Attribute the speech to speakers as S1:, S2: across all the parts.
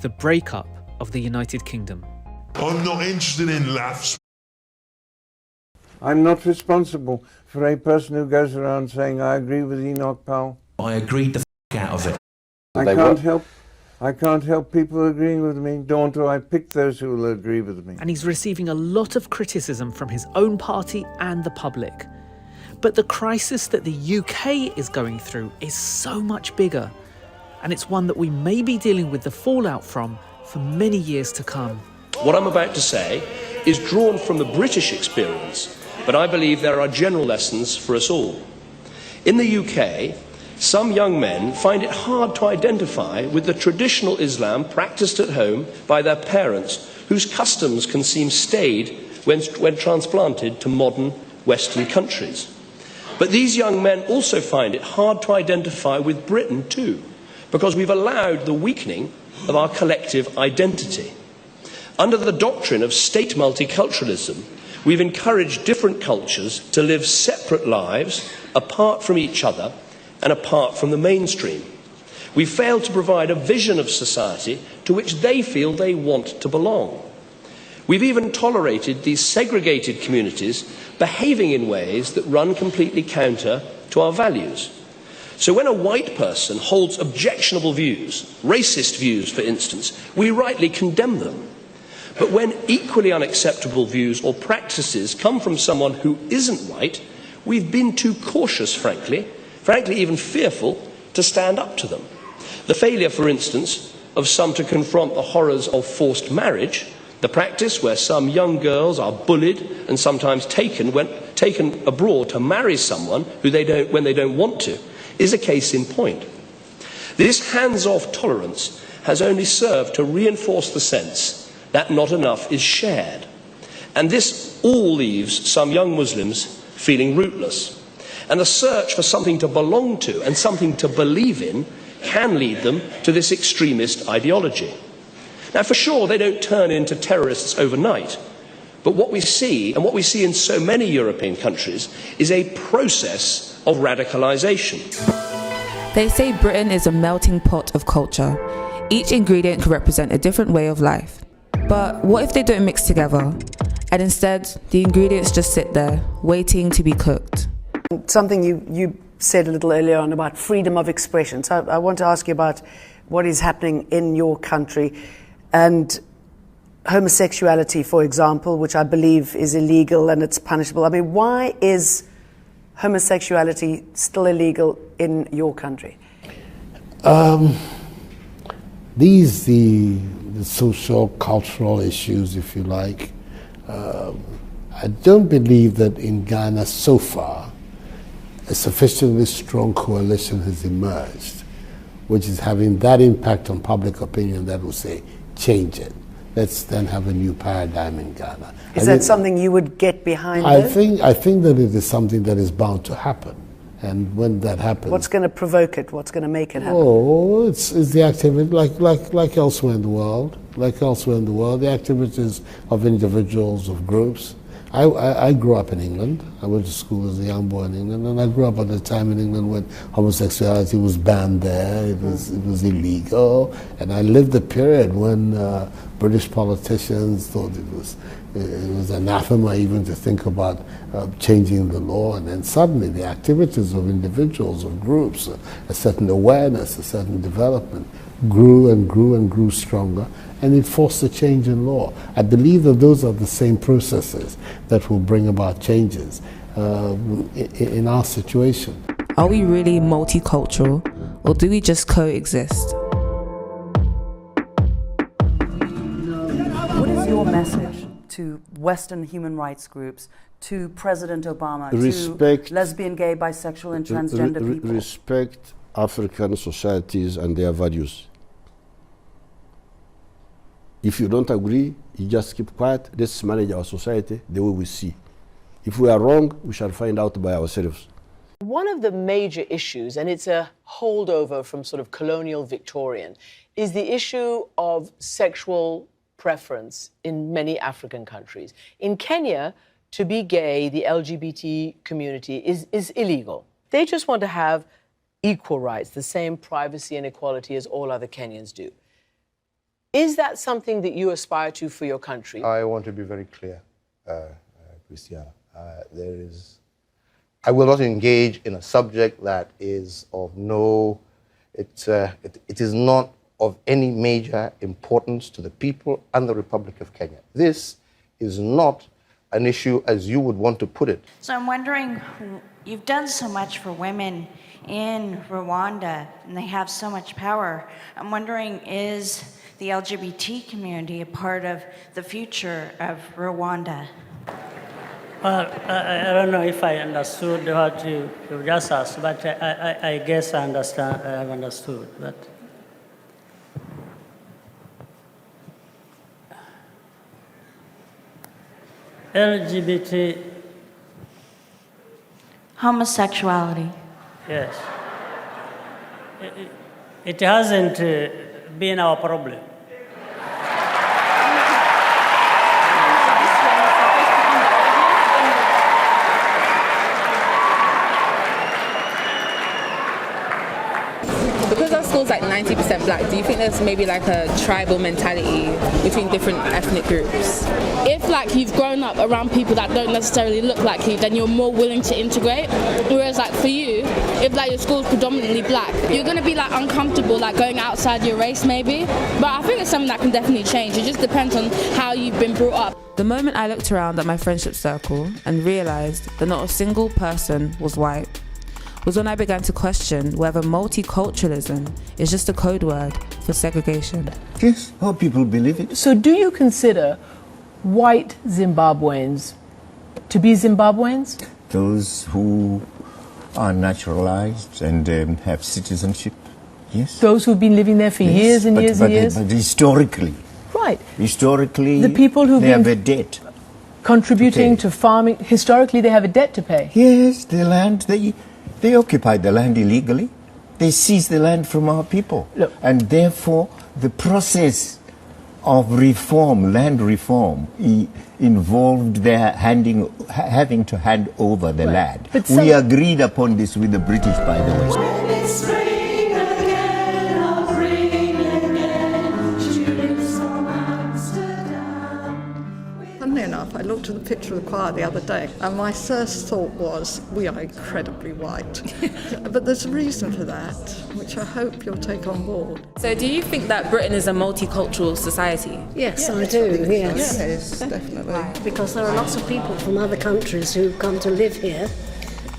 S1: the breakup of the United Kingdom.
S2: I'm not interested in laughs.
S3: I'm not responsible for a person who goes around saying, I agree with Enoch Powell.
S4: I agreed the out of it.
S3: I can't help people agreeing with me, nor do I pick those who will agree with me.
S1: And he's receiving a lot of criticism from his own party and the public. But the crisis that the UK is going through is so much bigger, and it's one that we may be dealing with the fallout from for many years to come.
S5: What I'm about to say is drawn from the British experience, but I believe there are general lessons for us all. In the UK, some young men find it hard to identify with the traditional Islam practiced at home by their parents, whose customs can seem staid when transplanted to modern Western countries. But these young men also find it hard to identify with Britain too, because we've allowed the weakening of our collective identity. Under the doctrine of state multiculturalism, we've encouraged different cultures to live separate lives apart from each other and apart from the mainstream. We failed to provide a vision of society to which they feel they want to belong. We've even tolerated these segregated communities behaving in ways that run completely counter to our values. So when a white person holds objectionable views, racist views for instance, we rightly condemn them. But when equally unacceptable views or practices come from someone who isn't white, we've been too cautious, frankly even fearful, to stand up to them. The failure, for instance, of some to confront the horrors of forced marriage, the practice where some young girls are bullied and sometimes taken abroad to marry someone when they don't want to, is a case in point. This hands-off tolerance has only served to reinforce the sense that not enough is shared. And this all leaves some young Muslims feeling rootless. And the search for something to belong to and something to believe in can lead them to this extremist ideology. Now, for sure, they don't turn into terrorists overnight. But what we see, and what we see in so many European countries, is a process of radicalisation.
S6: They say Britain is a melting pot of culture. Each ingredient could represent a different way of life. But what if they don't mix together, and instead the ingredients just sit there, waiting to be cooked?
S7: Something you said a little earlier on about freedom of expression. So I want to ask you about what is happening in your country and homosexuality, for example, which I believe is illegal and it's punishable. I mean, why is homosexuality still illegal in your country?
S8: The social, cultural issues, if you like. I don't believe that in Ghana so far a sufficiently strong coalition has emerged, which is having that impact on public opinion that will say, change it. Let's then have a new paradigm in Ghana.
S7: Is that something you would get behind?
S8: I think that it is something that is bound to happen. And when that happens...
S7: What's going to provoke it? What's going to make it happen?
S8: Oh, it's the activity, like elsewhere in the world. Like elsewhere in the world, the activities of individuals, of groups. I grew up in England. I went to school as a young boy in England, and I grew up at a time in England when homosexuality was banned there. It was illegal, and I lived a period when British politicians thought it was anathema even to think about changing the law, and then suddenly the activities of individuals, of groups, a certain awareness, a certain development grew and grew and grew stronger, and it forced a change in law. I believe that those are the same processes that will bring about changes in our situation.
S6: Are we really multicultural, or do we just coexist?
S9: What is your message to Western human rights groups, to President Obama, to lesbian, gay, bisexual and transgender people?
S10: Respect African societies and their values. If you don't agree, you just keep quiet. Let's manage our society the way we see. If we are wrong, we shall find out by ourselves.
S11: One of the major issues, and it's a holdover from sort of colonial Victorian, is the issue of sexual preference in many African countries. In Kenya, to be gay, the LGBT community is illegal. They just want to have equal rights, the same privacy and equality as all other Kenyans do. Is that something that you aspire to for your country?
S12: I want to be very clear, Christiana. I will not engage in a subject that is of no, it is not of any major importance to the people and the Republic of Kenya. This is not an issue as you would want to put it.
S13: So I'm wondering, you've done so much for women in Rwanda, and they have so much power. I'm wondering, is the LGBT community a part of the future of Rwanda?
S14: Well, I don't know if I understood what you just asked, but I guess I understand. I have understood. But LGBT.
S13: Homosexuality.
S14: Yes. It hasn't been our problem.
S6: Because our school's like 90% black, do you think there's maybe like a tribal mentality between different ethnic groups?
S15: If like you've grown up around people that don't necessarily look like you, then you're more willing to integrate. Whereas like for you, if like your school's predominantly black, you're gonna be like uncomfortable like going outside your race maybe. But I think it's something that can definitely change. It just depends on how you've been brought up.
S6: The moment I looked around at my friendship circle and realised that not a single person was white was when I began to question whether multiculturalism is just a code word for segregation.
S16: Yes, how people believe it.
S11: So do you consider white Zimbabweans to be Zimbabweans?
S16: Those who are naturalized and have citizenship, yes.
S11: Those who've been living there for years and years and years?
S16: But historically.
S11: Right.
S16: Historically,
S11: the people who've
S16: they
S11: been
S16: have a debt.
S11: Contributing to farming, historically they have a debt to pay.
S16: Yes, the land, they occupied the land illegally. They seized the land from our people.
S11: Look.
S16: And therefore, the process of reform, land reform, involved their having to hand over the land.
S11: But
S16: we agreed upon this with the British, by the way.
S17: Funnily enough, I looked at the picture of the choir the other day, and my first thought was, we are incredibly white. But there's a reason for that, which I hope you'll take on board.
S6: So do you think that Britain is a multicultural society?
S18: Yes, I do, yes.
S17: Yes, definitely.
S18: Because there are lots of people from other countries who've come to live here,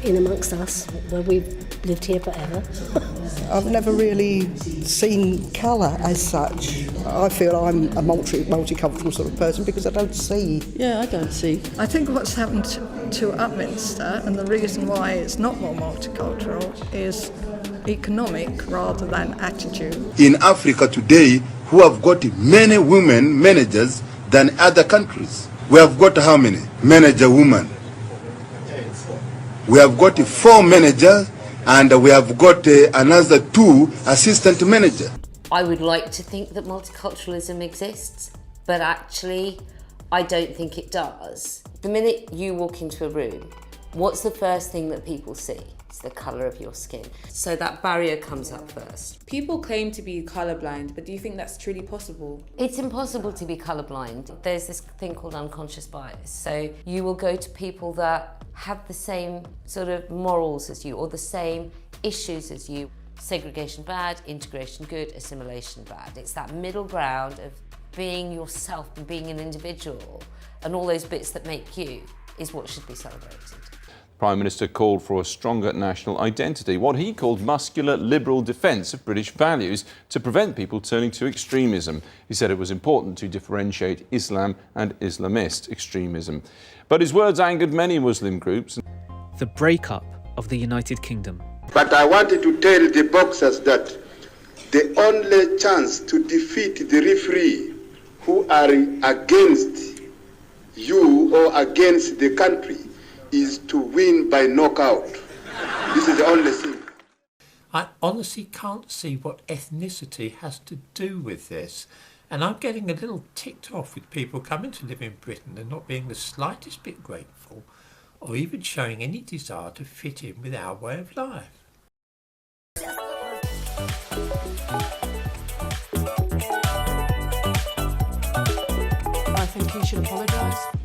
S18: in amongst us, where we've lived here forever.
S19: I've never really seen colour as such. I feel I'm a multicultural sort of person because I don't see.
S17: Yeah, I don't see. I think what's happened to Upminster, and the reason why it's not more multicultural, is economic rather than attitude.
S20: In Africa today, who have got many women managers than other countries. We have got how many manager women? We have got 4 managers and we have got another 2 assistant managers.
S21: I would like to think that multiculturalism exists, but actually I don't think it does. The minute you walk into a room, what's the first thing that people see? It's the colour of your skin. So that barrier comes up first.
S6: People claim to be colourblind, but do you think that's truly possible?
S21: It's impossible to be colourblind. There's this thing called unconscious bias. So you will go to people that have the same sort of morals as you or the same issues as you. Segregation bad, integration good, assimilation bad. It's that middle ground of being yourself and being an individual, and all those bits that make you is what should be celebrated.
S22: Prime Minister called for a stronger national identity, what he called muscular liberal defence of British values to prevent people turning to extremism. He said it was important to differentiate Islam and Islamist extremism. But his words angered many Muslim groups.
S1: The breakup of the United Kingdom.
S23: But I wanted to tell the boxers that the only chance to defeat the referee who are against you or against the country is to win by knockout. This is the only thing.
S24: I honestly can't see what ethnicity has to do with this. And I'm getting a little ticked off with people coming to live in Britain and not being the slightest bit grateful or even showing any desire to fit in with our way of life.
S2: you should apologise?